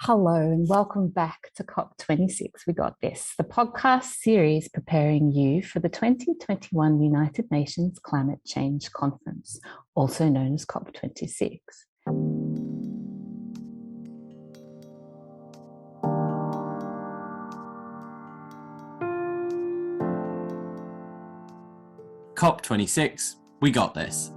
Hello and welcome back to COP26. We got this, the podcast series preparing you for the 2021 United Nations Climate Change Conference, also known as COP26. COP26, we got this.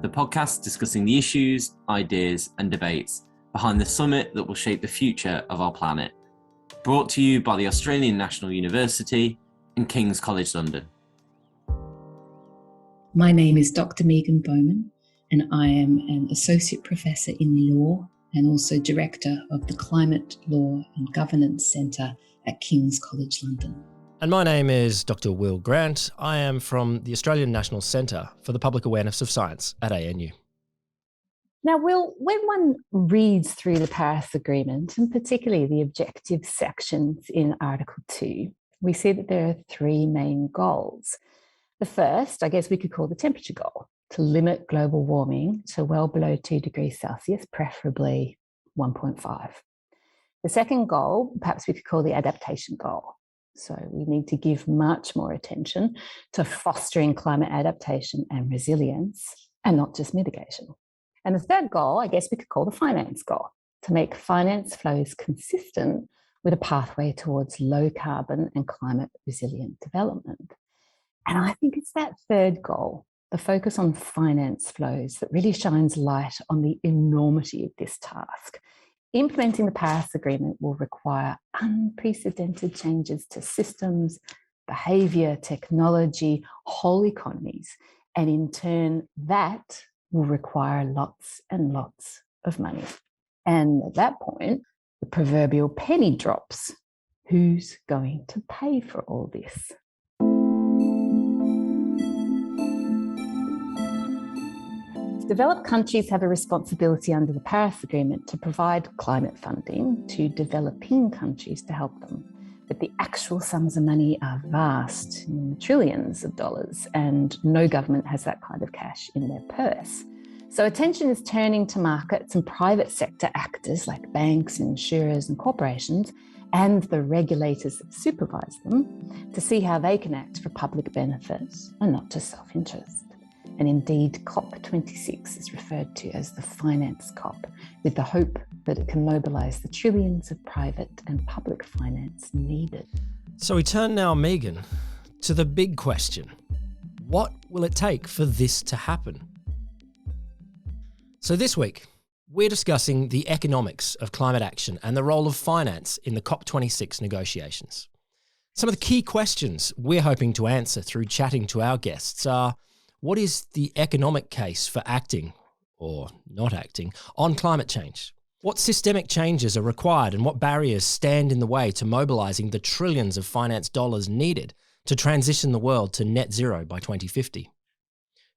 The podcast discussing the issues, ideas and debates behind the summit that will shape the future of our planet. Brought to you by the Australian National University and King's College London. My name is Dr. Megan Bowman and I am an Associate Professor in Law and also Director of the Climate Law and Governance Centre at King's College London. And my name is Dr. Will Grant. I am from the Australian National Centre for the Public Awareness of Science at ANU. Now, Will, when one reads through the Paris Agreement, and particularly the objective sections in Article 2, we see that there are three main goals. The first, I guess we could call the temperature goal, to limit global warming to well below 2 degrees Celsius, preferably 1.5. The second goal, perhaps we could call the adaptation goal. So we need to give much more attention to fostering climate adaptation and resilience, and not just mitigation. And the third goal, I guess we could call the finance goal, to make finance flows consistent with a pathway towards low carbon and climate resilient development. And I think it's that third goal, the focus on finance flows, that really shines light on the enormity of this task. Implementing the Paris Agreement will require unprecedented changes to systems, behaviour, technology, whole economies, and in turn that will require lots and lots of money. And at that point, the proverbial penny drops. Who's going to pay for all this? Developed countries have a responsibility under the Paris Agreement to provide climate funding to developing countries to help them. But the actual sums of money are vast, in trillions of dollars, and no government has that kind of cash in their purse. So attention is turning to markets and private sector actors like banks, insurers and corporations, and the regulators that supervise them, to see how they can act for public benefit and not just self-interest. And indeed, COP26 is referred to as the finance COP, with the hope that it can mobilise the trillions of private and public finance needed. So we turn now, Megan, to the big question. What will it take for this to happen? So this week, we're discussing the economics of climate action and the role of finance in the COP26 negotiations. Some of the key questions we're hoping to answer through chatting to our guests are: what is the economic case for acting, or not acting, on climate change? What systemic changes are required and what barriers stand in the way to mobilising the trillions of finance dollars needed to transition the world to net zero by 2050?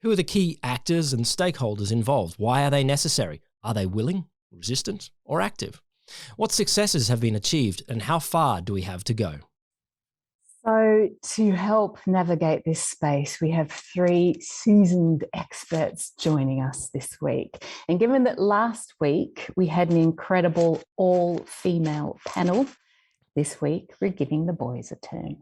Who are the key actors and stakeholders involved? Why are they necessary? Are they willing, resistant, or active? What successes have been achieved and how far do we have to go? So to help navigate this space, we have three seasoned experts joining us this week. And given that last week we had an incredible all-female panel, this week we're giving the boys a turn.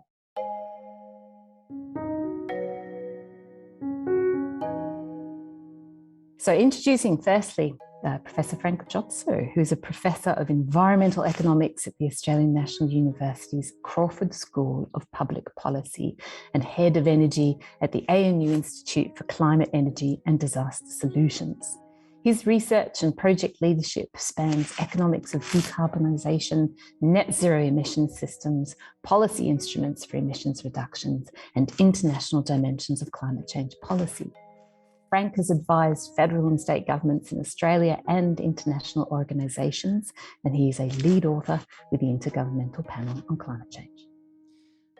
So introducing firstly, Professor Frank Jotzo, who's a Professor of Environmental Economics at the Australian National University's Crawford School of Public Policy and Head of Energy at the ANU Institute for Climate, Energy and Disaster Solutions. His research and project leadership spans economics of decarbonisation, net zero emission systems, policy instruments for emissions reductions, and international dimensions of climate change policy. Frank has advised federal and state governments in Australia and international organisations, and he is a lead author with the Intergovernmental Panel on Climate Change.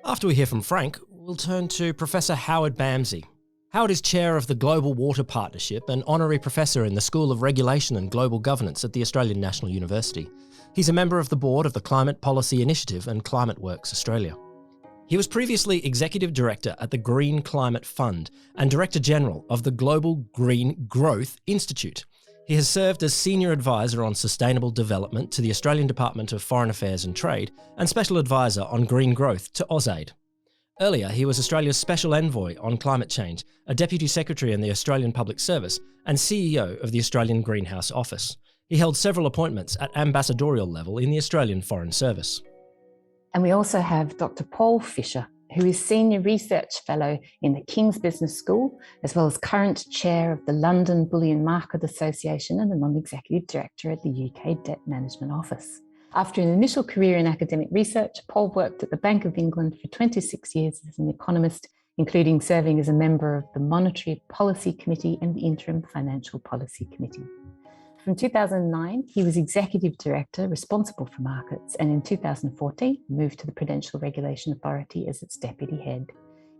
After we hear from Frank, we'll turn to Professor Howard Bamsey. Howard is chair of the Global Water Partnership and honorary professor in the School of Regulation and Global Governance at the Australian National University. He's a member of the board of the Climate Policy Initiative and Climate Works Australia. He was previously Executive Director at the Green Climate Fund and Director General of the Global Green Growth Institute. He has served as Senior Advisor on Sustainable Development to the Australian Department of Foreign Affairs and Trade and Special Advisor on Green Growth to AusAid. Earlier, he was Australia's Special Envoy on Climate Change, a Deputy Secretary in the Australian Public Service and CEO of the Australian Greenhouse Office. He held several appointments at ambassadorial level in the Australian Foreign Service. And we also have Dr. Paul Fisher, who is Senior Research Fellow in the King's Business School, as well as current Chair of the London Bullion Market Association and a Non-Executive Director at the UK Debt Management Office. After an initial career in academic research, Paul worked at the Bank of England for 26 years as an economist, including serving as a member of the Monetary Policy Committee and the Interim Financial Policy Committee. From 2009, he was Executive Director responsible for markets, and in 2014 moved to the Prudential Regulation Authority as its Deputy Head.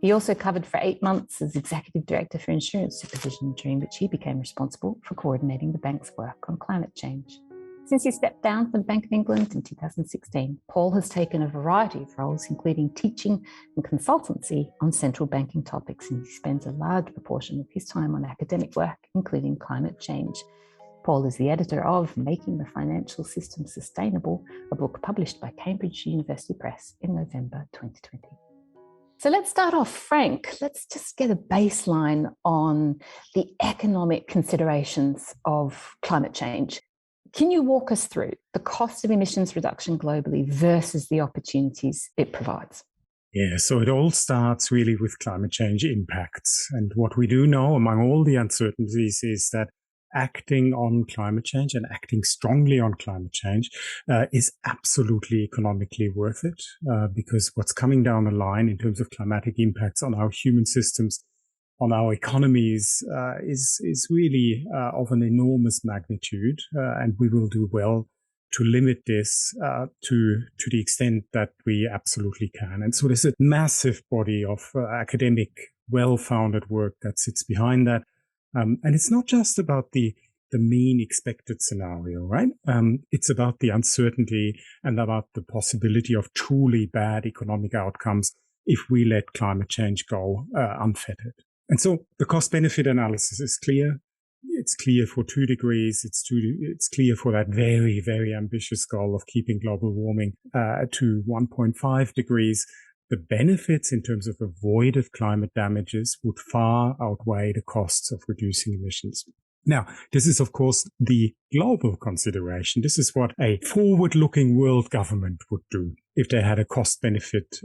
He also covered for 8 months as Executive Director for Insurance Supervision, during which he became responsible for coordinating the bank's work on climate change. Since he stepped down from the Bank of England in 2016, Paul has taken a variety of roles, including teaching and consultancy on central banking topics, and he spends a large proportion of his time on academic work, including climate change. Paul is the editor of Making the Financial System Sustainable, a book published by Cambridge University Press in November 2020. So let's start off, Frank. Let's just get a baseline on the economic considerations of climate change. Can you walk us through the cost of emissions reduction globally versus the opportunities it provides? Yeah, so it all starts really with climate change impacts. And what we do know among all the uncertainties is that acting on climate change and acting strongly on climate change is absolutely economically worth it, because what's coming down the line in terms of climatic impacts on our human systems, on our economies, is really of an enormous magnitude, and we will do well to limit this to the extent that we absolutely can. And so there's a massive body of academic, well-founded work that sits behind that. And it's not just about the mean expected scenario, right? It's about the uncertainty and about the possibility of truly bad economic outcomes if we let climate change go unfettered. And so the cost-benefit analysis is clear. It's clear for 2 degrees. It's clear for that very, very ambitious goal of keeping global warming to 1.5 degrees. The benefits in terms of avoided climate damages would far outweigh the costs of reducing emissions. Now, this is, of course, the global consideration. This is what a forward-looking world government would do if they had a cost-benefit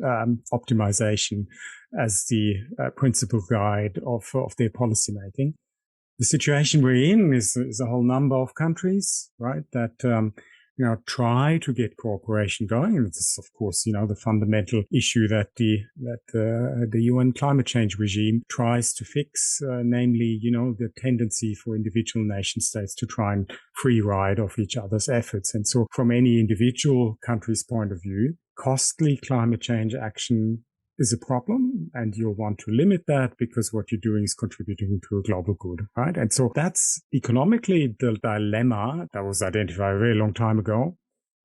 optimization as the principal guide of their policymaking. The situation we're in is a whole number of countries, right, that try to get cooperation going. And it's, of course, the fundamental issue that the UN climate change regime tries to fix, namely, the tendency for individual nation states to try and free ride off each other's efforts. And so from any individual country's point of view, costly climate change action is a problem, and you'll want to limit that because what you're doing is contributing to a global good, right? And so that's economically the dilemma that was identified a very long time ago.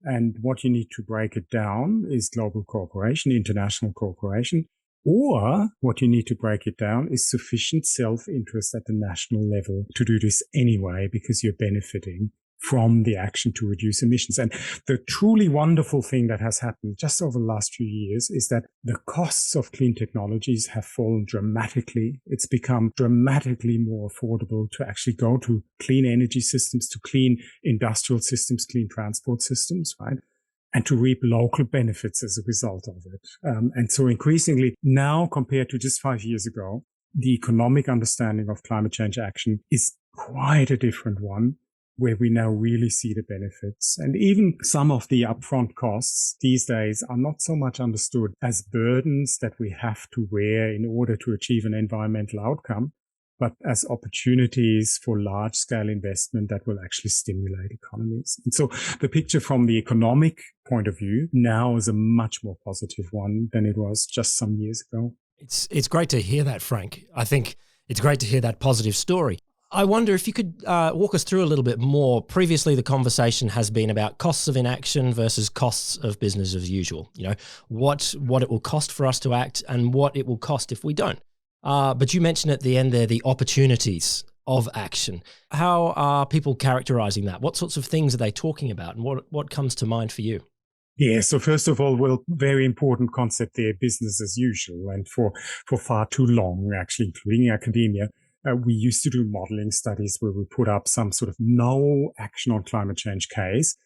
And what you need to break it down is global cooperation, international cooperation, or what you need to break it down is sufficient self-interest at the national level to do this anyway, because you're benefiting from the action to reduce emissions. And the truly wonderful thing that has happened just over the last few years is that the costs of clean technologies have fallen dramatically. It's become dramatically more affordable to actually go to clean energy systems, to clean industrial systems, clean transport systems, right? And to reap local benefits as a result of it. And so increasingly now, compared to just 5 years ago, the economic understanding of climate change action is quite a different one, where we now really see the benefits. And even some of the upfront costs these days are not so much understood as burdens that we have to wear in order to achieve an environmental outcome, but as opportunities for large-scale investment that will actually stimulate economies. And so the picture from the economic point of view now is a much more positive one than it was just some years ago. It's great to hear that, Frank. I think it's great to hear that positive story. I wonder if you could walk us through a little bit more. Previously, the conversation has been about costs of inaction versus costs of business as usual. You know, what it will cost for us to act and what it will cost if we don't. But you mentioned at the end there the opportunities of action. How are people characterizing that? What sorts of things are they talking about, and what comes to mind for you? Yeah, so first of all, well, very important concept there, business as usual. And for far too long, actually, including academia, we used to do modeling studies where we put up some sort of no action on climate change case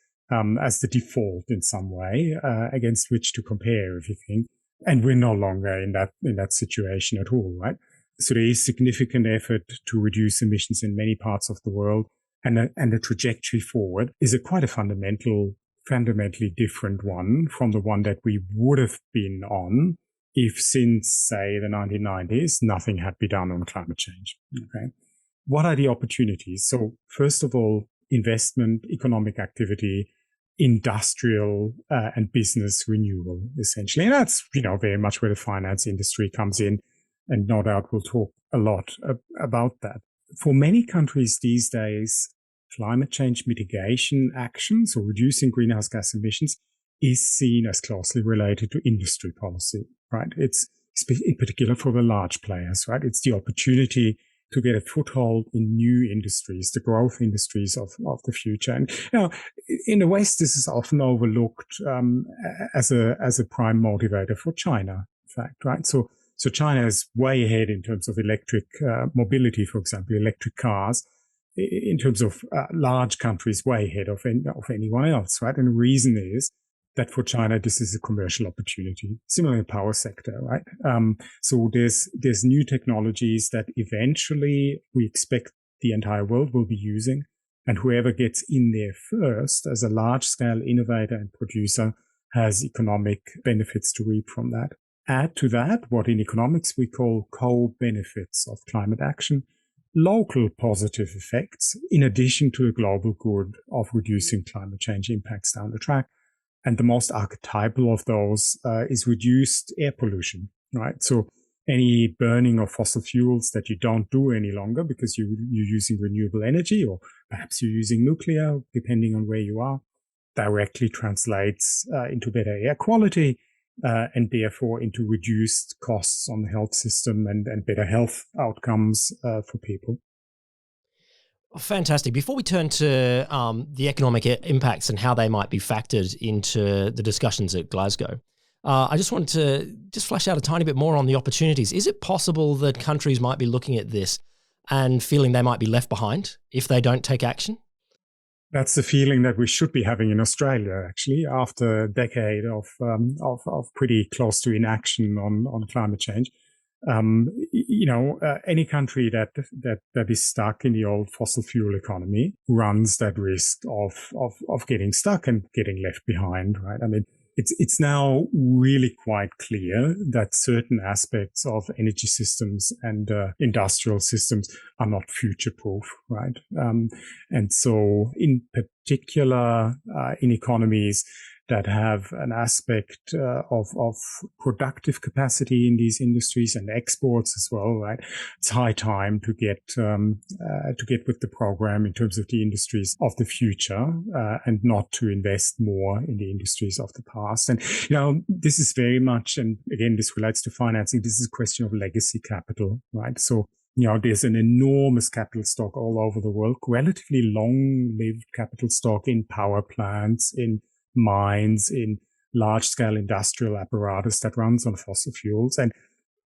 as the default in some way against which to compare everything. And we're no longer in that situation at all, right? So there is significant effort to reduce emissions in many parts of the world. And the trajectory forward is quite a fundamentally different one from the one that we would have been on if since, say, the 1990s, nothing had been done on climate change. Okay. What are the opportunities? So first of all, investment, economic activity, industrial and business renewal, essentially. And that's, very much where the finance industry comes in. And no doubt we'll talk a lot about that. For many countries these days, climate change mitigation actions or reducing greenhouse gas emissions is seen as closely related to industry policy, right? It's in particular for the large players, right? It's the opportunity to get a foothold in new industries, the growth industries of the future. And, in the West, this is often overlooked as a prime motivator for China, in fact, right? So China is way ahead in terms of electric mobility, for example, electric cars, in terms of large countries, way ahead of anyone else, right? And the reason is that for China, this is a commercial opportunity. Similar in the power sector, right? So there's new technologies that eventually we expect the entire world will be using, and whoever gets in there first as a large-scale innovator and producer has economic benefits to reap from that. Add to that what in economics we call co-benefits of climate action, local positive effects, in addition to the global good of reducing climate change impacts down the track. And the most archetypal of those is reduced air pollution, right? So any burning of fossil fuels that you don't do any longer because you're using renewable energy, or perhaps you're using nuclear, depending on where you are, directly translates into better air quality, and therefore into reduced costs on the health system and better health outcomes for people. Fantastic. Before we turn to the economic impacts and how they might be factored into the discussions at Glasgow, I just wanted to just flesh out a tiny bit more on the opportunities. Is it possible that countries might be looking at this and feeling they might be left behind if they don't take action? That's the feeling that we should be having in Australia, actually, after a decade of pretty close to inaction on climate change. Any country that is stuck in the old fossil fuel economy runs that risk of getting stuck and getting left behind, right? I mean, it's now really quite clear that certain aspects of energy systems and industrial systems are not future-proof, right? And so in particular, in economies that have an aspect of productive capacity in these industries and exports as well, right? It's high time to get with the program in terms of the industries of the future and not to invest more in the industries of the past. And this is very much, and again, this relates to financing. This is a question of legacy capital, right? So there's an enormous capital stock all over the world, relatively long-lived capital stock in power plants, in mines, in large-scale industrial apparatus that runs on fossil fuels. And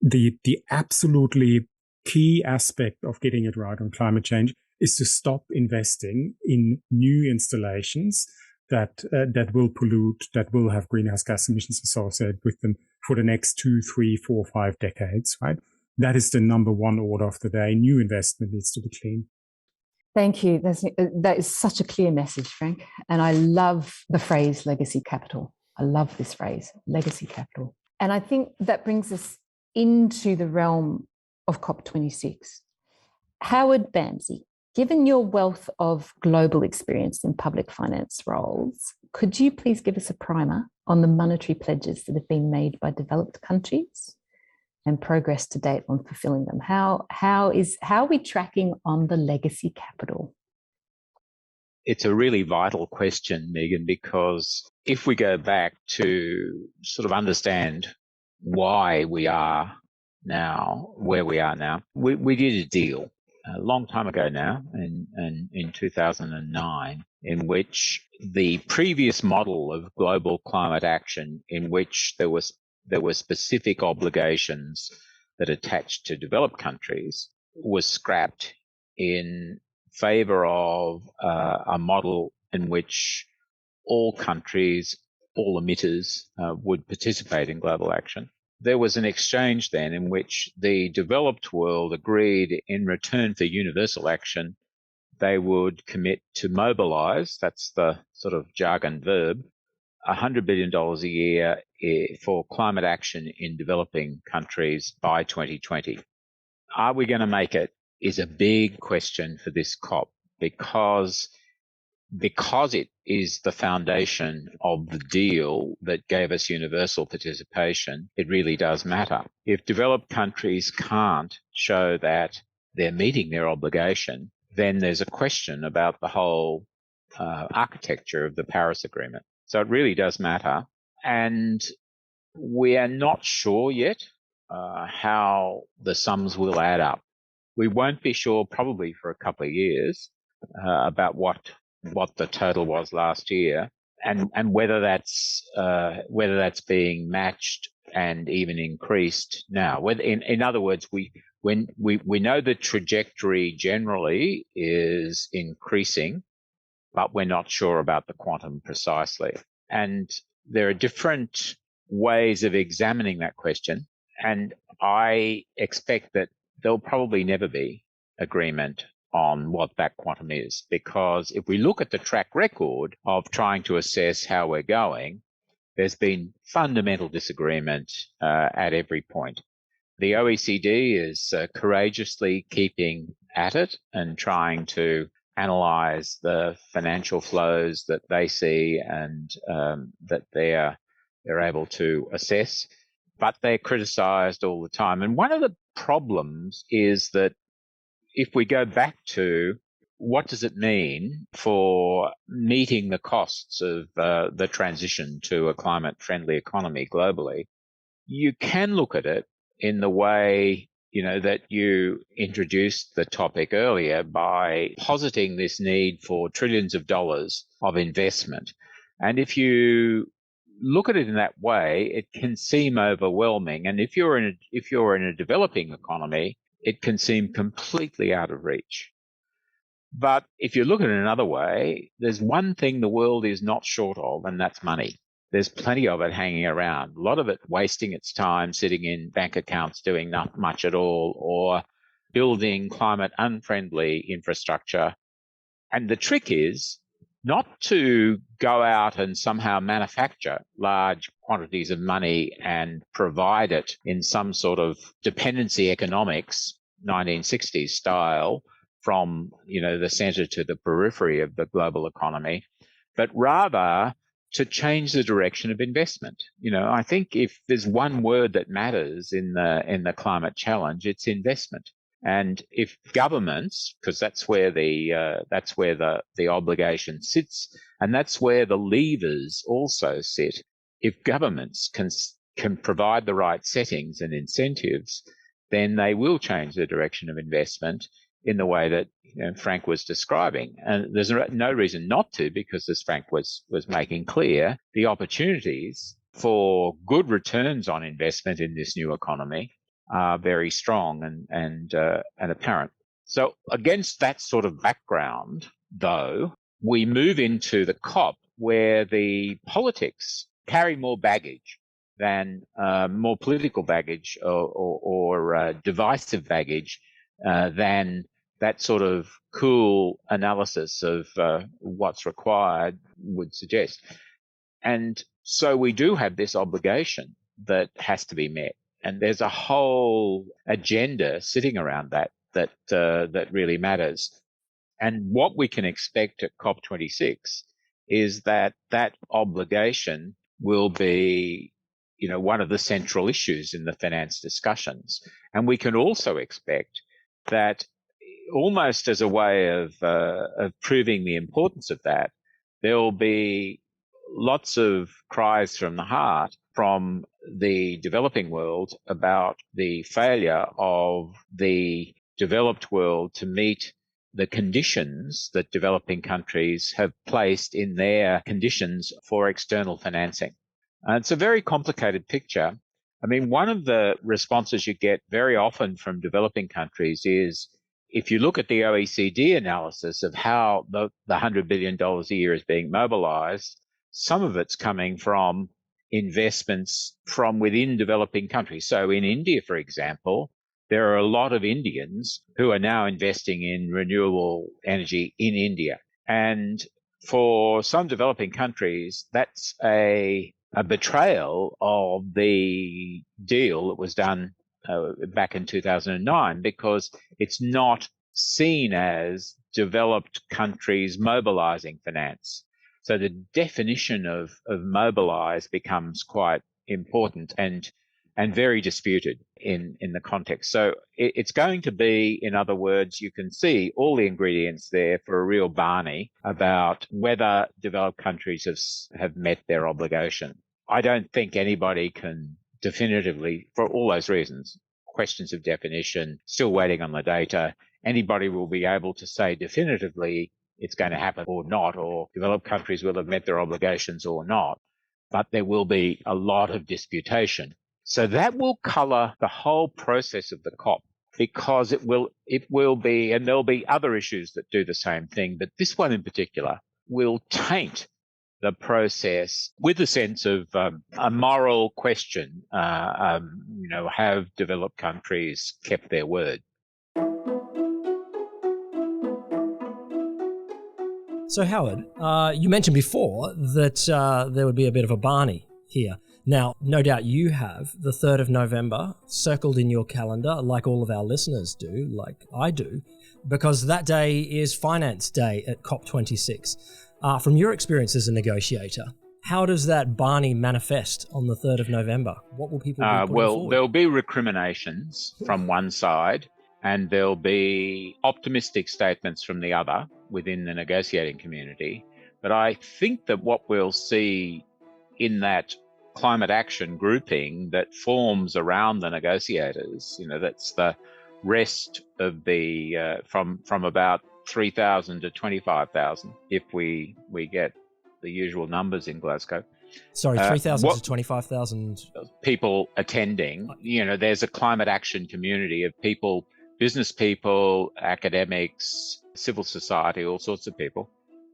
the absolutely key aspect of getting it right on climate change is to stop investing in new installations that will pollute, that will have greenhouse gas emissions associated with them for the next 2, 3, 4, 5 decades, right? That is the number one order of the day. New investment needs to be clean. Thank you. That is such a clear message, Frank. And I love the phrase legacy capital. I love this phrase, legacy capital. And I think that brings us into the realm of COP26. Howard Bamsey, given your wealth of global experience in public finance roles, could you please give us a primer on the monetary pledges that have been made by developed countries and progress to date on fulfilling them? How are we tracking on the legacy capital? It's a really vital question, Megan, because if we go back to sort of understand why we are now where we are now, we did a deal a long time ago now, in 2009, in which the previous model of global climate action, in which there were specific obligations that attached to developed countries, was scrapped in favor of a model in which all countries, all emitters would participate in global action. There was an exchange then in which the developed world agreed in return for universal action, they would commit to mobilize, that's the sort of jargon verb, $100 billion a year for climate action in developing countries by 2020. Are we going to make it is a big question for this COP, because it is the foundation of the deal that gave us universal participation. It really does matter. If developed countries can't show that they're meeting their obligation, then there's a question about the whole architecture of the Paris Agreement. So it really does matter. And we are not sure yet how the sums will add up. We won't be sure probably for a couple of years about what the total was last year, and whether that's being matched and even increased now. In other words, we know the trajectory generally is increasing, but we're not sure about the quantum precisely. And there are different ways of examining that question, and I expect that there'll probably never be agreement on what that quantum is, because if we look at the track record of trying to assess how we're going, there's been fundamental disagreement at every point. The OECD is courageously keeping at it and trying to analyze the financial flows that they see and that they're able to assess, but they're criticized all the time. And one of the problems is that if we go back to what does it mean for meeting the costs of the transition to a climate-friendly economy globally, you can look at it in the way, that you introduced the topic earlier by positing this need for trillions of dollars of investment. And if you look at it in that way, it can seem overwhelming. And if you're in a developing economy, it can seem completely out of reach. But if you look at it another way, there's one thing the world is not short of, and that's money. There's plenty of it hanging around, a lot of it wasting its time sitting in bank accounts doing not much at all, or building climate unfriendly infrastructure. And the trick is not to go out and somehow manufacture large quantities of money and provide it in some sort of dependency economics, 1960s style, from the center to the periphery of the global economy, but rather to change the direction of investment. I think if there's one word that matters in the climate challenge, it's investment. And if governments, because that's where the obligation sits, and that's where the levers also sit, if governments can provide the right settings and incentives, then they will change the direction of investment in the way that Frank was describing. And there's no reason not to, because as Frank was making clear, the opportunities for good returns on investment in this new economy are very strong and apparent. So against that sort of background, though, we move into the COP, where the politics carry more baggage than more political baggage or divisive baggage than that sort of cool analysis of what's required would suggest. And so we do have this obligation that has to be met. And there's a whole agenda sitting around that really matters. And what we can expect at COP26 is that obligation will be one of the central issues in the finance discussions. And we can also expect that, almost as a way of proving the importance of that, there will be lots of cries from the heart from the developing world about the failure of the developed world to meet the conditions that developing countries have placed in their conditions for external financing. And it's a very complicated picture. I mean, one of the responses you get very often from developing countries is, if you look at the OECD analysis of how the $100 billion a year is being mobilized, some of it's coming from investments from within developing countries. So in India, for example, there are a lot of Indians who are now investing in renewable energy in India. And for some developing countries, that's a betrayal of the deal that was done back in 2009, because it's not seen as developed countries mobilizing finance. So the definition of mobilize becomes quite important and very disputed in the context. So it's going to be, in other words, you can see all the ingredients there for a real Barney about whether developed countries have met their obligation. I don't think anybody can definitively, for all those reasons, questions of definition, still waiting on the data, anybody will be able to say definitively it's going to happen or not, or developed countries will have met their obligations or not. But there will be a lot of disputation. So that will colour the whole process of the COP, because it will be, and there'll be other issues that do the same thing, but this one in particular will taint the process with a sense of a moral question. Have developed countries kept their word? So, Howard, you mentioned before that there would be a bit of a Barney here. Now, no doubt you have the 3rd of November circled in your calendar, like all of our listeners do, like I do, because that day is Finance Day at COP26. From your experience as a negotiator, how does that Barney manifest on the 3rd of November? What will people be putting forward? There'll be recriminations from one side, and there'll be optimistic statements from the other within the negotiating community. But I think that what we'll see in that climate action grouping that forms around the negotiators, that's the rest of the from about 3,000 to 25,000 if we get the usual numbers in Glasgow. Sorry, 3,000 to 25,000 people attending. There's a climate action community of people, business people, academics, civil society, all sorts of people.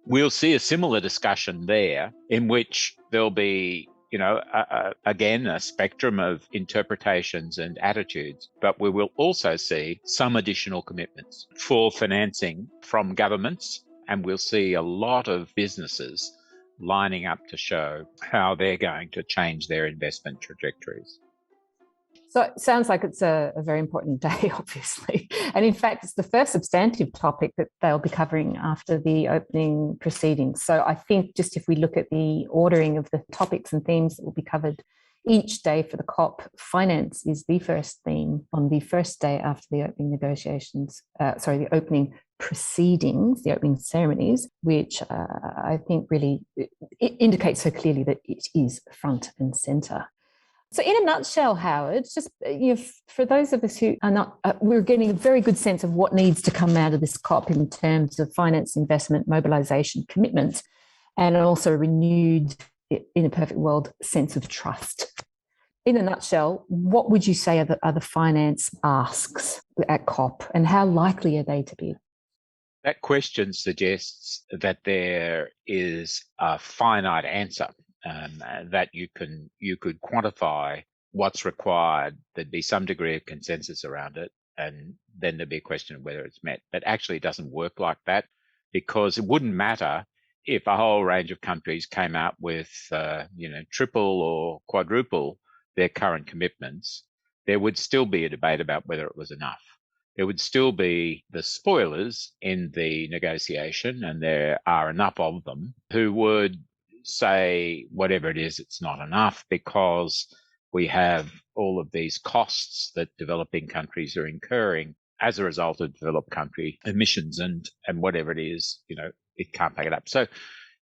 We'll see a similar discussion there, in which there'll be, again, a spectrum of interpretations and attitudes, but we will also see some additional commitments for financing from governments, and we'll see a lot of businesses lining up to show how they're going to change their investment trajectories. So it sounds like it's a very important day, obviously. And in fact, it's the first substantive topic that they'll be covering after the opening proceedings. So I think just if we look at the ordering of the topics and themes that will be covered each day for the COP, finance is the first theme on the first day after the opening the opening proceedings, the opening ceremonies, which I think really it indicates so clearly that it is front and centre. So in a nutshell, Howard, just for those of us who are not, we're getting a very good sense of what needs to come out of this COP in terms of finance, investment, mobilisation, commitment, and also a renewed, in a perfect world, sense of trust. In a nutshell, what would you say are the finance asks at COP, and how likely are they to be? That question suggests that there is a finite answer. That you could quantify what's required. There'd be some degree of consensus around it, and then there'd be a question of whether it's met. But actually, it doesn't work like that, because it wouldn't matter if a whole range of countries came out with, triple or quadruple their current commitments. There would still be a debate about whether it was enough. There would still be the spoilers in the negotiation, and there are enough of them, who would say whatever it is, it's not enough, because we have all of these costs that developing countries are incurring as a result of developed country emissions and whatever it is, it can't back it up. So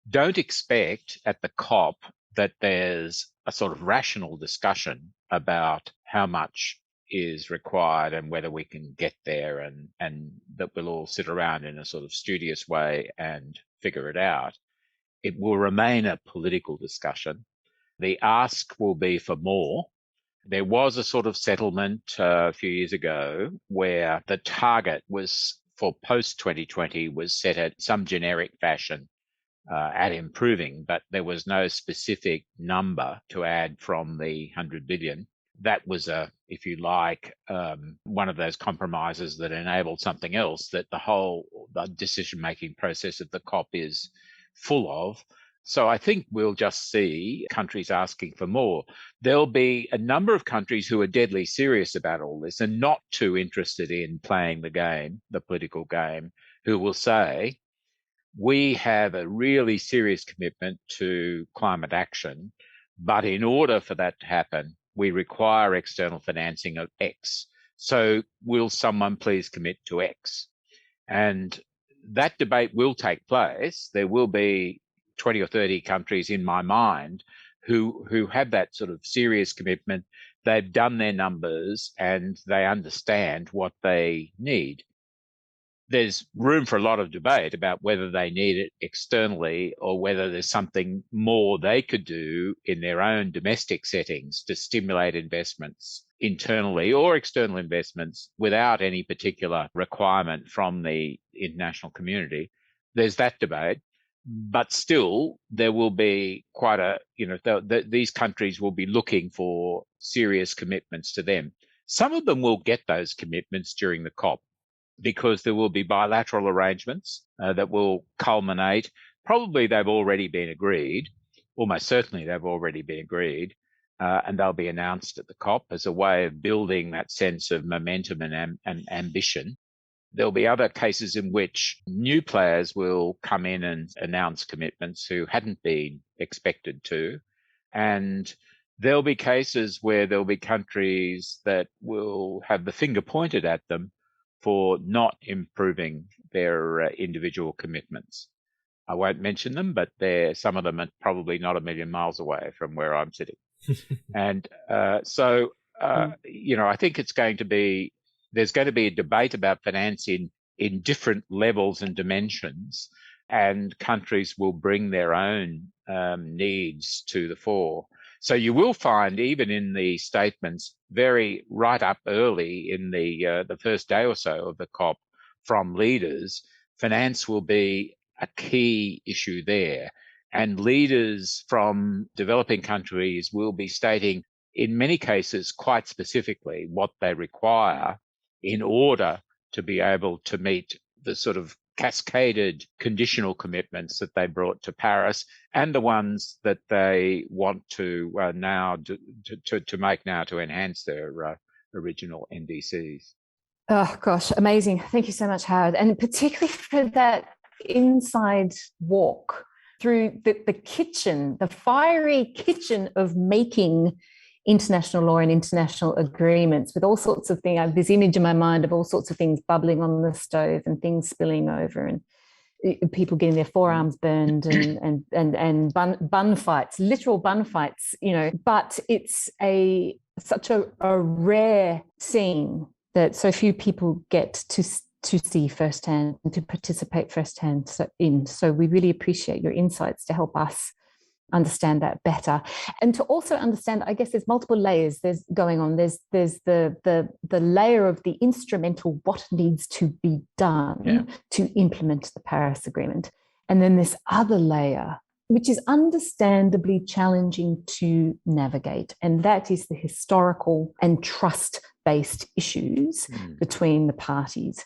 don't expect at the COP that there's a sort of rational discussion about how much is required and whether we can get there, and that we'll all sit around in a sort of studious way and figure it out. It will remain a political discussion. The ask will be for more. There was a sort of settlement a few years ago where the target was for post-2020 was set at some generic fashion at improving, but there was no specific number to add from the 100 billion. That was if you like, one of those compromises that enabled something else that the decision-making process of the COP is full of. So I think we'll just see countries asking for more. There'll be a number of countries who are deadly serious about all this and not too interested in playing the game, the political game, who will say, we have a really serious commitment to climate action, but in order for that to happen, we require external financing of X. So will someone please commit to X? And that debate will take place. There will be 20 or 30 countries in my mind who have that sort of serious commitment. They've done their numbers and they understand what they need. There's room for a lot of debate about whether they need it externally or whether there's something more they could do in their own domestic settings to stimulate investments internally or external investments without any particular requirement from the international community. There's that debate. But still, there will be quite these countries will be looking for serious commitments to them. Some of them will get those commitments during the COP, because there will be bilateral arrangements that will culminate. Probably they've already been agreed. Almost certainly they've already been agreed, and they'll be announced at the COP as a way of building that sense of momentum and ambition. There'll be other cases in which new players will come in and announce commitments who hadn't been expected to. And there'll be cases where there'll be countries that will have the finger pointed at them for not improving their individual commitments. I won't mention them, but some of them are probably not a million miles away from where I'm sitting. And I think there's going to be a debate about finance in different levels and dimensions, and countries will bring their own needs to the fore. So you will find, even in the statements, very right up early in the first day or so of the COP from leaders, finance will be a key issue there. And leaders from developing countries will be stating, in many cases, quite specifically what they require in order to be able to meet the sort of cascaded conditional commitments that they brought to Paris and the ones that they want to make now to enhance their original NDCs. Oh, gosh, amazing. Thank you so much, Howard. And particularly for that inside walk through the kitchen, the fiery kitchen of making international law and international agreements, with all sorts of things. I have this image in my mind of all sorts of things bubbling on the stove and things spilling over and people getting their forearms burned and bun fights, literal bun fights, but it's such a rare scene that so few people get to see firsthand and to participate firsthand in. So we really appreciate your insights to help us understand that better, and to also understand, I guess there's multiple layers there's going on. There's the layer of the instrumental, what needs to be done to implement the Paris Agreement, and then this other layer which is understandably challenging to navigate, and that is the historical and trust-based issues between the parties.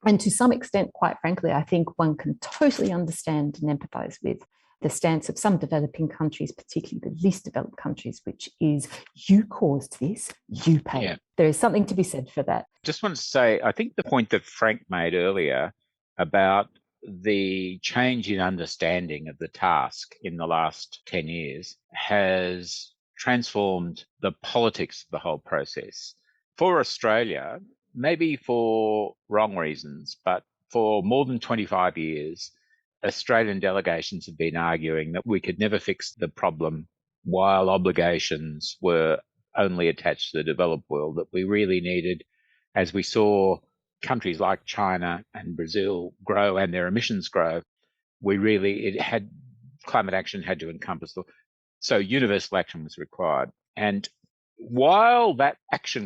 And to some extent, quite frankly, I think one can totally understand and empathise with the stance of some developing countries, particularly the least developed countries, which is, you caused this, you pay. Yeah. There is something to be said for that. Just want to say, I think the point that Frank made earlier about the change in understanding of the task in the last 10 years has transformed the politics of the whole process. For Australia, maybe for wrong reasons, but for more than 25 years, Australian delegations have been arguing that we could never fix the problem while obligations were only attached to the developed world, that we really needed, as we saw countries like China and Brazil grow and their emissions grow, climate action had to encompass so universal action was required. And while that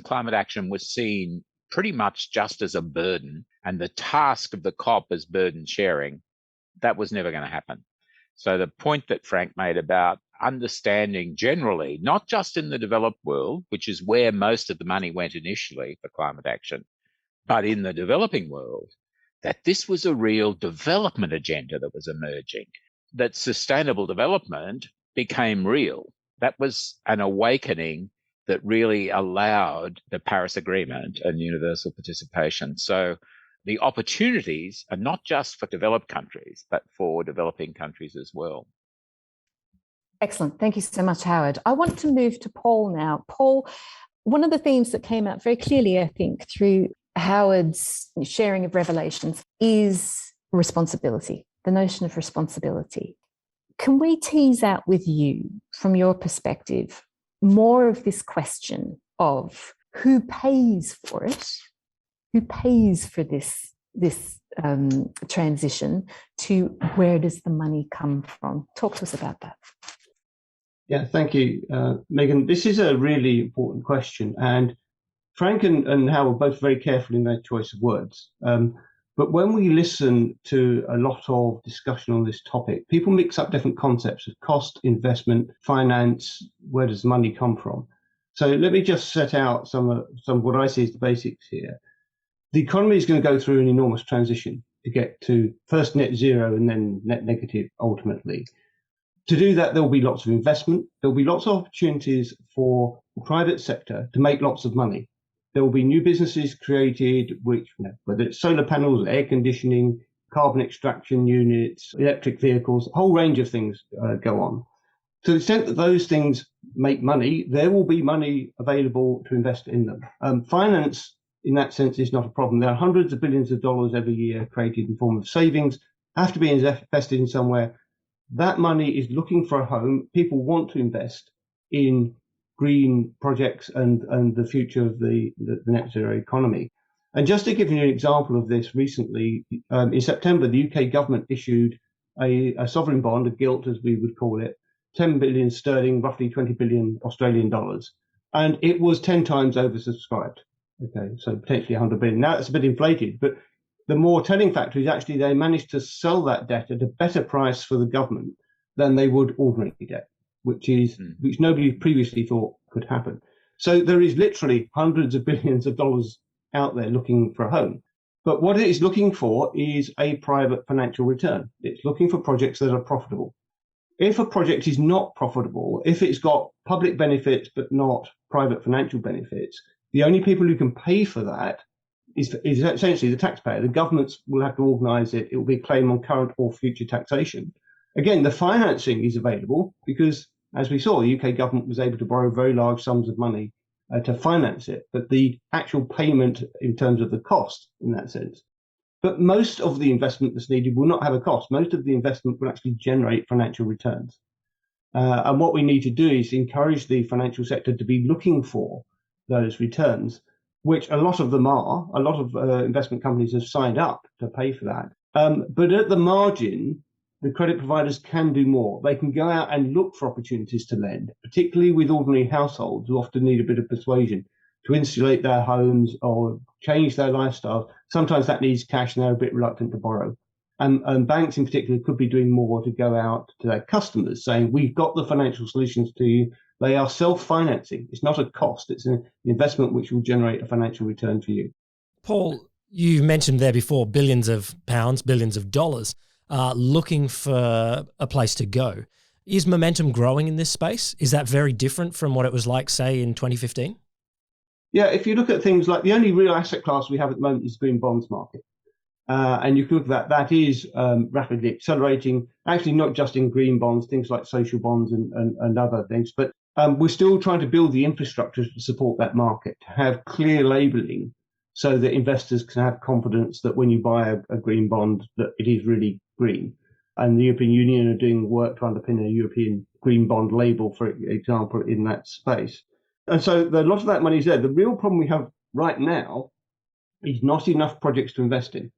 climate action was seen pretty much just as a burden and the task of the COP as burden sharing, that was never going to happen. So the point that Frank made about understanding generally, not just in the developed world, which is where most of the money went initially for climate action, but in the developing world, that this was a real development agenda that was emerging, that sustainable development became real. That was an awakening that really allowed the Paris Agreement and universal participation. So the opportunities are not just for developed countries, but for developing countries as well. Excellent. Thank you so much, Howard. I want to move to Paul now. Paul, one of the themes that came out very clearly, I think, through Howard's sharing of revelations is responsibility, the notion of responsibility. Can we tease out with you, from your perspective, more of this question of who pays for it, who pays for this transition, to where does the money come from? Talk to us about that. Yeah, thank you, Megan. This is a really important question, and Frank and Howard were both very careful in their choice of words. But when we listen to a lot of discussion on this topic, people mix up different concepts of cost, investment, finance. Where does the money come from? So let me just set out some of what I see as the basics here. The economy is going to go through an enormous transition to get to first net zero and then net negative ultimately. To do that, there will be lots of investment. There will be lots of opportunities for the private sector to make lots of money. There will be new businesses created, which, whether it's solar panels, air conditioning, carbon extraction units, electric vehicles, a whole range of things go on. To the extent that those things make money, there will be money available to invest in them. Finance, in that sense, is not a problem. There are hundreds of billions of dollars every year created in the form of savings, have to be invested in somewhere. That money is looking for a home. People want to invest in green projects and the future of the net zero economy. And just to give you an example of this, recently, in September, the UK government issued a sovereign bond, a gilt as we would call it, 10 billion sterling, roughly 20 billion Australian dollars. And it was 10 times oversubscribed. Okay, so potentially 100 billion. Now it's a bit inflated, but the more telling factor is actually they managed to sell that debt at a better price for the government than they would ordinary debt, which nobody previously thought could happen. So there is literally hundreds of billions of dollars out there looking for a home. But what it is looking for is a private financial return. It's looking for projects that are profitable. If a project is not profitable, if it's got public benefits but not private financial benefits, the only people who can pay for that is essentially the taxpayer. The governments will have to organise it. It will be a claim on current or future taxation. Again, the financing is available because, as we saw, the UK government was able to borrow very large sums of money to finance it. But the actual payment in terms of the cost, in that sense. But most of the investment that's needed will not have a cost. Most of the investment will actually generate financial returns. And what we need to do is encourage the financial sector to be looking for those returns, which a lot of them are. A lot of investment companies have signed up to pay for that. But at the margin, the credit providers can do more. They can go out and look for opportunities to lend, particularly with ordinary households who often need a bit of persuasion to insulate their homes or change their lifestyle. Sometimes that needs cash and they're a bit reluctant to borrow. And banks in particular could be doing more to go out to their customers saying, we've got the financial solutions to you. They are self-financing. It's not a cost. It's an investment which will generate a financial return for you. Paul, you mentioned there before billions of pounds, billions of dollars looking for a place to go. Is momentum growing in this space? Is that very different from what it was like, say, in 2015? Yeah, if you look at things like the only real asset class we have at the moment is the green bonds market. And you can look at that is rapidly accelerating, actually not just in green bonds, things like social bonds and other things, but We're still trying to build the infrastructure to support that market, to have clear labelling so that investors can have confidence that when you buy a green bond, that it is really green. And the European Union are doing work to underpin a European green bond label, for example, in that space. And so a lot of that money is there. The real problem we have right now is not enough projects to invest in.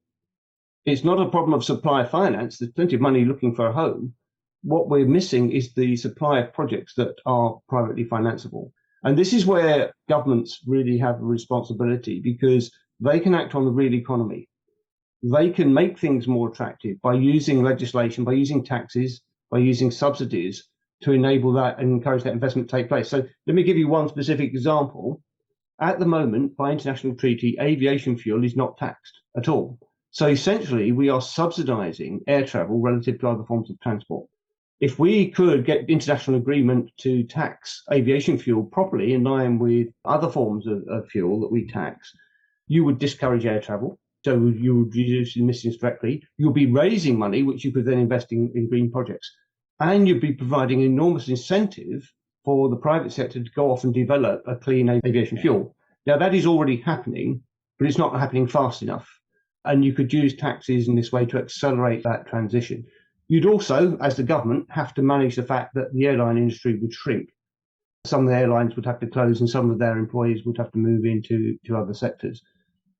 It's not a problem of supply finance. There's plenty of money looking for a home. What we're missing is the supply of projects that are privately financeable. And this is where governments really have a responsibility, because they can act on the real economy. They can make things more attractive by using legislation, by using taxes, by using subsidies to enable that and encourage that investment to take place. So let me give you one specific example. At the moment, by international treaty, aviation fuel is not taxed at all. So essentially, we are subsidizing air travel relative to other forms of transport. If we could get international agreement to tax aviation fuel properly in line with other forms of fuel that we tax, you would discourage air travel. So you would reduce emissions directly. You'll be raising money, which you could then invest in green projects. And you'd be providing enormous incentive for the private sector to go off and develop a clean aviation fuel. Now, that is already happening, but it's not happening fast enough. And you could use taxes in this way to accelerate that transition. You'd also, as the government, have to manage the fact that the airline industry would shrink. Some of the airlines would have to close and some of their employees would have to move into other sectors.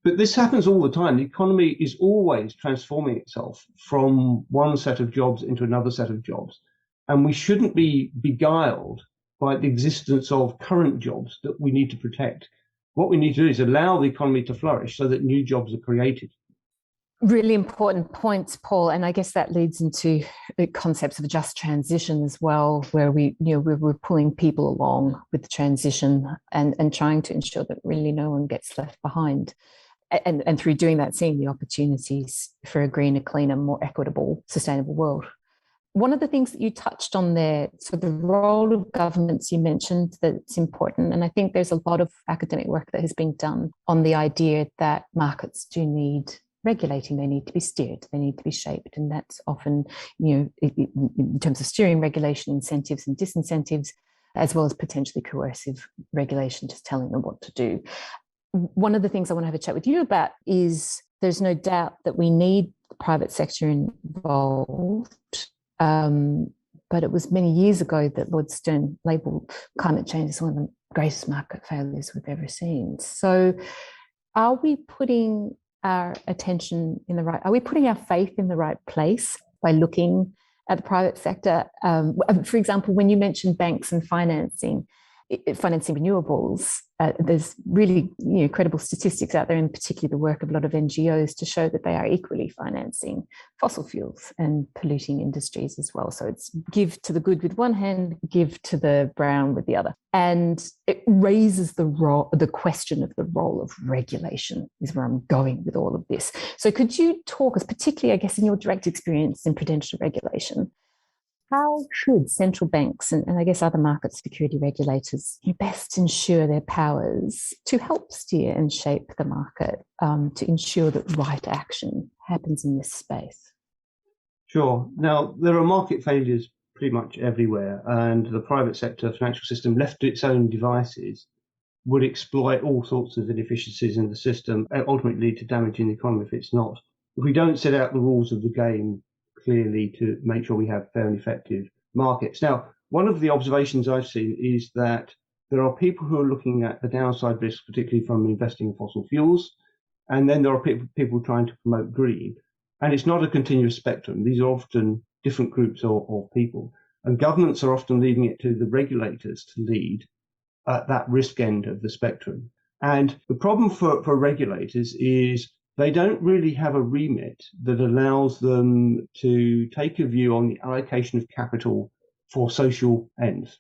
But this happens all the time. The economy is always transforming itself from one set of jobs into another set of jobs. And we shouldn't be beguiled by the existence of current jobs that we need to protect. What we need to do is allow the economy to flourish so that new jobs are created. Really important points, Paul, and I guess that leads into the concepts of a just transition as well, where we're pulling people along with the transition and trying to ensure that really no one gets left behind. And through doing that, seeing the opportunities for a greener, cleaner, more equitable, sustainable world. One of the things that you touched on there, so the role of governments, you mentioned that it's important. And I think there's a lot of academic work that has been done on the idea that markets do need regulating. They need to be steered, they need to be shaped. And that's often, in terms of steering regulation, incentives and disincentives, as well as potentially coercive regulation, just telling them what to do. One of the things I want to have a chat with you about is there's no doubt that we need the private sector involved. But it was many years ago that Lord Stern labelled climate change as one of the greatest market failures we've ever seen. So are we putting our attention are we putting our faith in the right place by looking at the private sector? For example, when you mentioned banks and financing renewables, there's really credible statistics out there, in particular the work of a lot of NGOs, to show that they are equally financing fossil fuels and polluting industries as well. So it's give to the good with one hand, give to the brown with the other. And it raises the question of the role of regulation, is where I'm going with all of this. So could you talk us, particularly, I guess, in your direct experience in prudential regulation, how should central banks and I guess other market security regulators best ensure their powers to help steer and shape the market to ensure that right action happens in this space? Sure. Now, there are market failures pretty much everywhere, and the private sector financial system, left to its own devices, would exploit all sorts of inefficiencies in the system and ultimately lead to damaging the economy if it's not. If we don't set out the rules of the game clearly to make sure we have fair and effective markets. Now, one of the observations I've seen is that there are people who are looking at the downside risk, particularly from investing in fossil fuels, and then there are people trying to promote green. And it's not a continuous spectrum. These are often different groups of people. And governments are often leaving it to the regulators to lead at that risk end of the spectrum. And the problem for regulators is they don't really have a remit that allows them to take a view on the allocation of capital for social ends.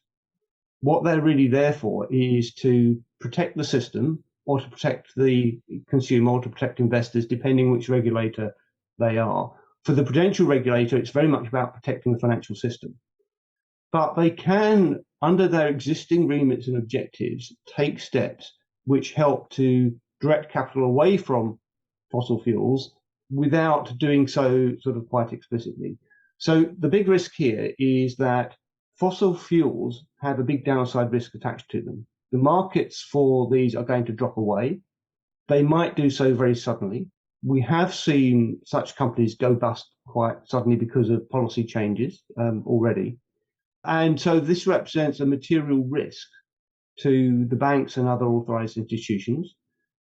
What they're really there for is to protect the system or to protect the consumer or to protect investors, depending which regulator they are. For the prudential regulator, it's very much about protecting the financial system. But they can, under their existing remits and objectives, take steps which help to direct capital away from fossil fuels without doing so sort of quite explicitly. So the big risk here is that fossil fuels have a big downside risk attached to them. The markets for these are going to drop away. They might do so very suddenly. We have seen such companies go bust quite suddenly because of policy changes already. And so this represents a material risk to the banks and other authorized institutions.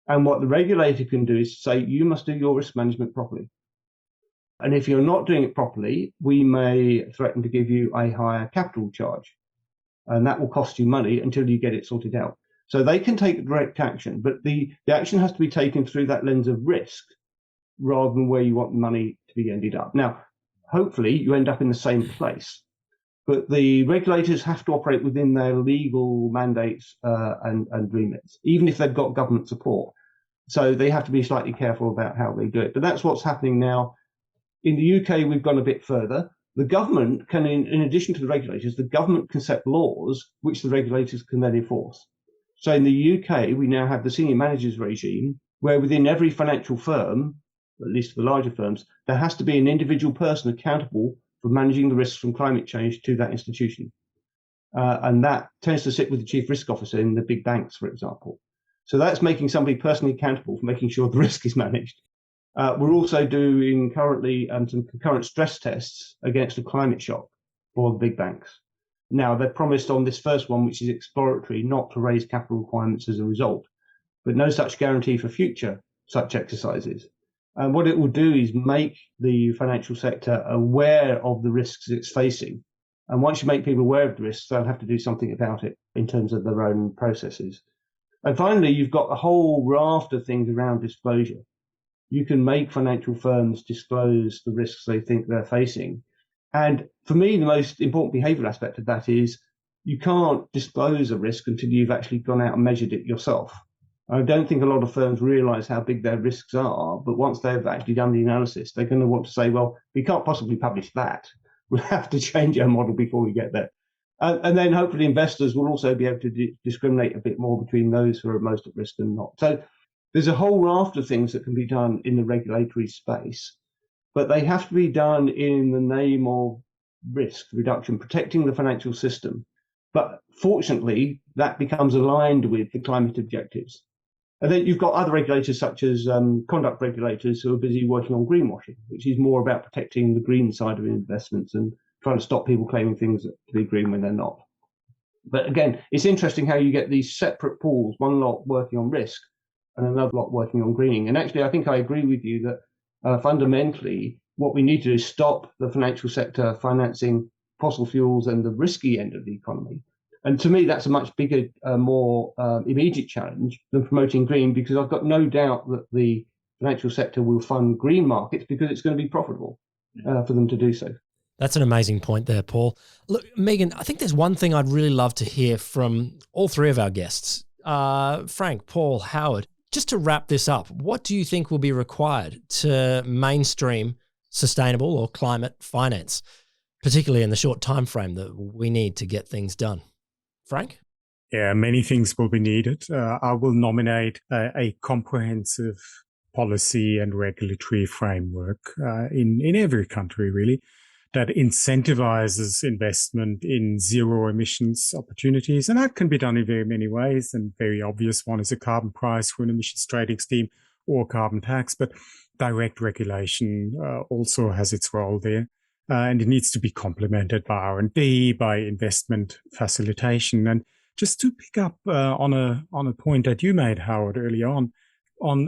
And what the regulator can do is say, you must do your risk management properly. And if you're not doing it properly, we may threaten to give you a higher capital charge. And that will cost you money until you get it sorted out. So they can take direct action, but the action has to be taken through that lens of risk rather than where you want the money to be ended up. Now, hopefully you end up in the same place. But the regulators have to operate within their legal mandates and remits, even if they've got government support. So they have to be slightly careful about how they do it. But that's what's happening now. In the UK, we've gone a bit further. The government can, in addition to the regulators, the government can set laws which the regulators can then enforce. So in the UK, we now have the senior managers regime, where within every financial firm, at least the larger firms, there has to be an individual person accountable for managing the risks from climate change to that institution. And that tends to sit with the chief risk officer in the big banks, for example. So that's making somebody personally accountable for making sure the risk is managed. We're also doing currently some concurrent stress tests against a climate shock for the big banks. Now, they've promised on this first one, which is exploratory, not to raise capital requirements as a result, but no such guarantee for future such exercises. And what it will do is make the financial sector aware of the risks it's facing. And once you make people aware of the risks, they'll have to do something about it in terms of their own processes. And finally, you've got a whole raft of things around disclosure. You can make financial firms disclose the risks they think they're facing. And for me, the most important behavioral aspect of that is you can't disclose a risk until you've actually gone out and measured it yourself. I don't think a lot of firms realize how big their risks are, but once they've actually done the analysis, they're going to want to say, well, we can't possibly publish that. We'll have to change our model before we get there. And then hopefully investors will also be able to discriminate a bit more between those who are most at risk and not. So there's a whole raft of things that can be done in the regulatory space, but they have to be done in the name of risk reduction, protecting the financial system. But fortunately, that becomes aligned with the climate objectives. And then you've got other regulators such as conduct regulators who are busy working on greenwashing, which is more about protecting the green side of investments and trying to stop people claiming things to be green when they're not. But again, it's interesting how you get these separate pools, one lot working on risk and another lot working on greening. And actually, I think I agree with you that fundamentally, what we need to do is stop the financial sector financing fossil fuels and the risky end of the economy. And to me, that's a much bigger, more immediate challenge than promoting green, because I've got no doubt that the financial sector will fund green markets because it's going to be profitable for them to do so. That's an amazing point there, Paul. Look, Megan, I think there's one thing I'd really love to hear from all three of our guests, Frank, Paul, Howard. Just to wrap this up, what do you think will be required to mainstream sustainable or climate finance, particularly in the short time frame that we need to get things done? Frank? Yeah, many things will be needed. I will nominate a comprehensive policy and regulatory framework in every country, really, that incentivizes investment in zero emissions opportunities. And that can be done in very many ways. And very obvious one is a carbon price for an emissions trading scheme or carbon tax. But direct regulation also has its role there. And it needs to be complemented by R&D, by investment facilitation. And just to pick up on a point that you made, Howard, early on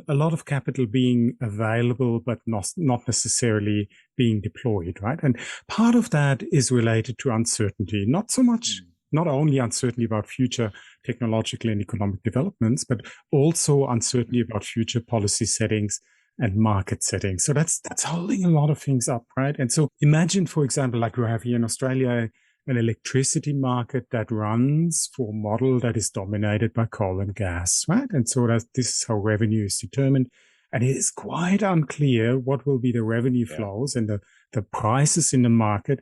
a lot of capital being available, but not necessarily being deployed, right? And part of that is related to uncertainty, not so much, not only uncertainty about future technological and economic developments, but also uncertainty about future policy settings and market settings. So that's holding a lot of things up, right? And so imagine, for example, like we have here in Australia, an electricity market that runs for a model that is dominated by coal and gas, right? And so this is how revenue is determined. And it is quite unclear what will be the revenue flows and the prices in the market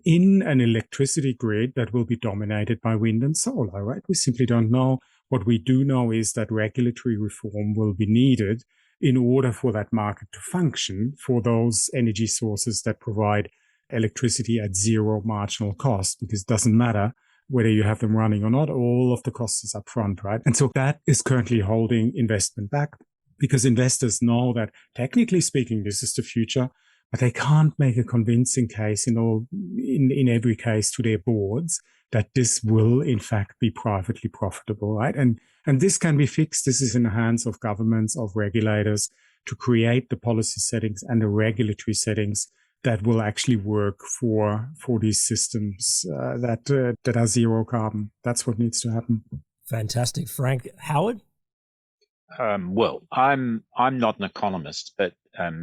in an electricity grid that will be dominated by wind and solar, right? We simply don't know. What we do know is that regulatory reform will be needed in order for that market to function for those energy sources that provide electricity at zero marginal cost, because it doesn't matter whether you have them running or not, all of the cost is upfront, right? And so that is currently holding investment back, because investors know that technically speaking, this is the future, but they can't make a convincing case in every case to their boards that this will in fact be privately profitable, right? And this can be fixed. This is in the hands of governments, of regulators, to create the policy settings and the regulatory settings that will actually work for these systems that are zero carbon. That's what needs to happen. Fantastic, Frank. Howard? Well, I'm not an economist, but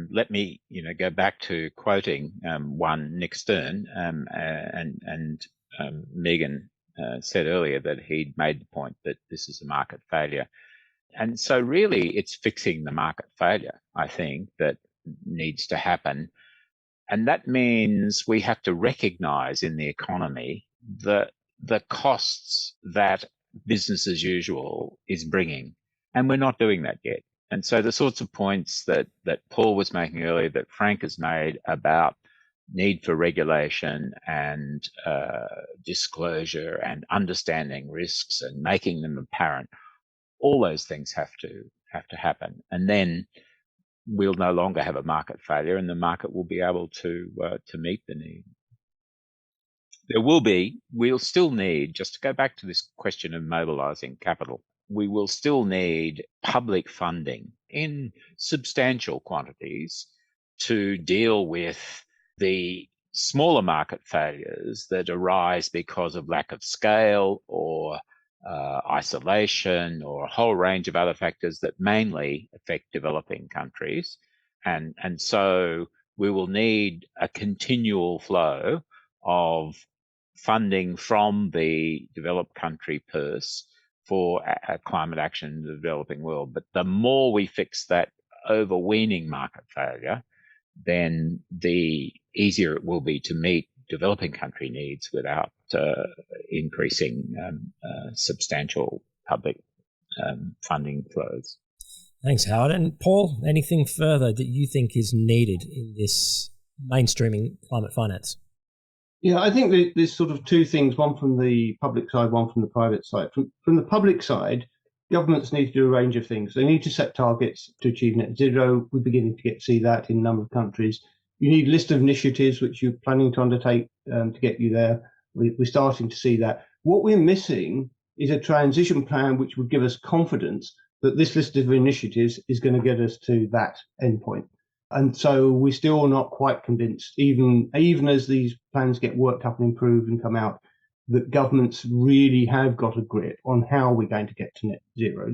let me go back to quoting one Nick Stern, and Megan said earlier that he'd made the point that this is a market failure. And so really it's fixing the market failure, I think, that needs to happen. And that means we have to recognize in the economy the costs that business as usual is bringing. And we're not doing that yet. And so the sorts of points that Paul was making earlier, that Frank has made about need for regulation and disclosure and understanding risks and making them apparent, all those things have to happen. And then we'll no longer have a market failure, and the market will be able to meet the need. We'll still need, just to go back to this question of mobilizing capital, we will still need public funding in substantial quantities to deal with the smaller market failures that arise because of lack of scale or isolation or a whole range of other factors that mainly affect developing countries. And so we will need a continual flow of funding from the developed country purse for climate action in the developing world. But the more we fix that overweening market failure, then the easier it will be to meet developing country needs without increasing substantial public funding flows. Thanks, Howard. And Paul, anything further that you think is needed in this mainstreaming climate finance? Yeah, I think there's sort of two things, one from the public side, one from the private side. From the public side, governments need to do a range of things. They need to set targets to achieve net zero. We're beginning to see that in a number of countries. You need a list of initiatives which you're planning to undertake to get you there. We're starting to see that. What we're missing is a transition plan which would give us confidence that this list of initiatives is going to get us to that endpoint. And so we're still not quite convinced, even as these plans get worked up and improved and come out, that governments really have got a grip on how we're going to get to net zero.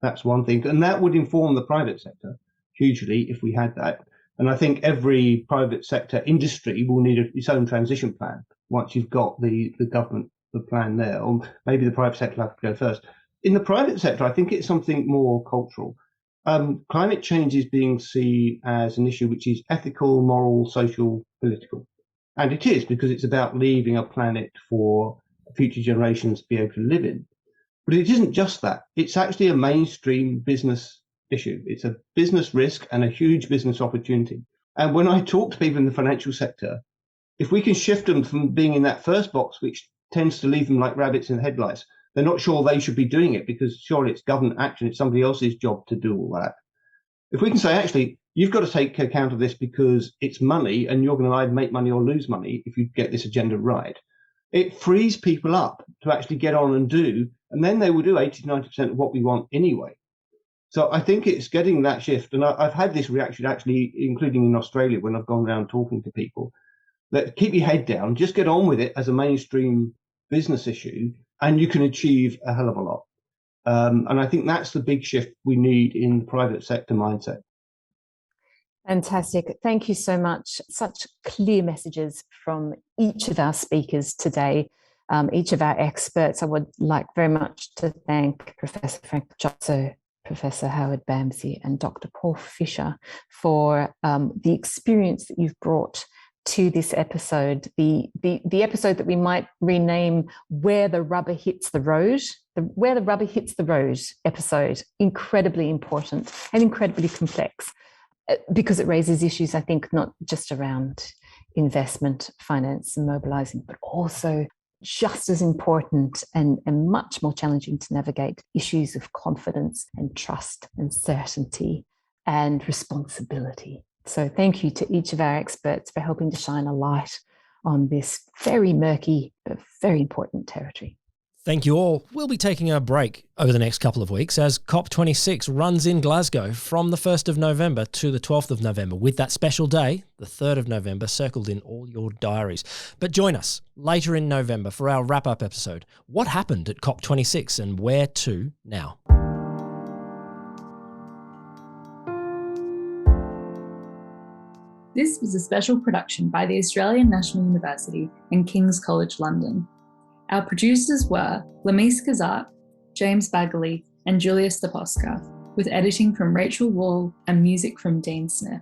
That's one thing. And that would inform the private sector hugely if we had that. And I think every private sector industry will need its own transition plan once you've got the government, the plan there, or maybe the private sector will have to go first. In the private sector, I think it's something more cultural. Climate change is being seen as an issue which is ethical, moral, social, political. And it is, because it's about leaving a planet for future generations to be able to live in. But it isn't just that. It's actually a mainstream business issue. It's a business risk and a huge business opportunity. And when I talk to people in the financial sector, if we can shift them from being in that first box, which tends to leave them like rabbits in the headlights, they're not sure they should be doing it because surely it's government action. It's somebody else's job to do all that. If we can say, actually, you've got to take account of this because it's money and you're going to either make money or lose money if you get this agenda right, it frees people up to actually get on and do, and then they will do 80 to 90% of what we want anyway. So I think it's getting that shift. And I've had this reaction actually, including in Australia when I've gone around talking to people, that keep your head down, just get on with it as a mainstream business issue, and you can achieve a hell of a lot. And I think that's the big shift we need in the private sector mindset. Fantastic. Thank you so much. Such clear messages from each of our speakers today, each of our experts. I would like very much to thank Professor Frank Jotzo, Professor Howard Bamsey, and Dr. Paul Fisher for the experience that you've brought to this episode, the episode that we might rename Where the Rubber Hits the Road, Where the Rubber Hits the Road episode. Incredibly important and incredibly complex, because it raises issues, I think, not just around investment, finance and mobilising, but also just as important and much more challenging to navigate issues of confidence and trust and certainty and responsibility. So thank you to each of our experts for helping to shine a light on this very murky but very important territory. Thank you all. We'll be taking a break over the next couple of weeks as COP26 runs in Glasgow from the 1st of November to the 12th of November, with that special day, the 3rd of November, circled in all your diaries. But join us later in November for our wrap-up episode. What happened at COP26 and where to now? This was a special production by the Australian National University and King's College London. Our producers were Lamise Kazat, James Bagley, and Julia Staposka, with editing from Rachel Wall and music from Dean Smith.